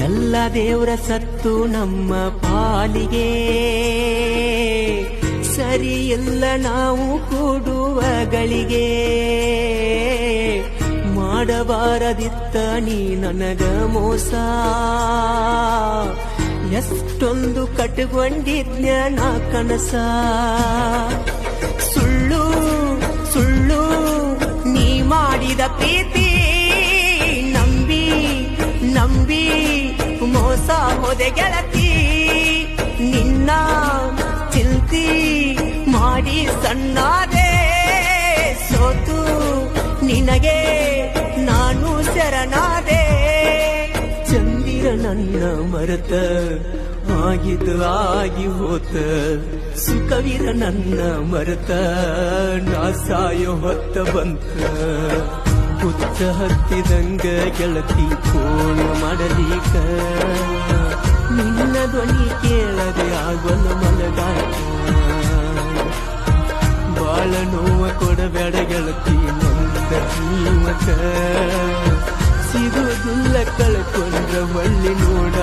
ಎಲ್ಲ ದೇವ್ರ ಸತ್ತು ನಮ್ಮ ಪಾಲಿಗೆ ಸರಿ ಇಲ್ಲ ನಾವು ಕೂಡುವಗಳಿಗೆ ಮಾಡಬಾರದಿತ್ತ ನೀ ನನಗ ಮೋಸ ಎಷ್ಟೊಂದು ಕಟ್ಕೊಂಡಿದ್ನ ನಾ ಕನಸ ಸುಳ್ಳು ಸುಳ್ಳು ನೀ ಮಾಡಿದ ಪ್ರೀತಿ ನಂಬಿ ನಂಬಿ ಮೋಸ ಹೋದೆ ಗೆಳತಿ ನಿನ್ನ ಚಿಂತಿ ಮಾಡಿ ಸಣ್ಣಾದೆ ಸೋತು ನಿನಗೆ ನಾನು ಶರಣಾದೆ ಚಂದಿರ ನನ್ನ ಮರೆತ ಆಗಿದ್ದು ಆಗಿ ಹೋತ ಸುಖವಿರ ನನ್ನ ಮರೆತ ನಾ ಸಾಯೋ ಹೊತ್ತ ಬಂತ ಹುತ್ತ ಹತ್ತಿದಂಗ ಗೆಳತಿ ಫೋನ್ ಮಾಡಲಿಕ ನಿನ್ನ ಧ್ವನಿ ಕೇಳದೆ ಆಗೋಲ್ಲ ಮಲಗಾಕ ಬಾಳ ನೋವ ಕೊಡಬೇಡ ಗೆಳತಿ ನೊಂದ ಜೀವಕ ಸಿಗುವುದಿಲ್ಲ ಕಳ್ಕೊಂಡ್ರ ಮಳ್ಳಿ ನೋಡ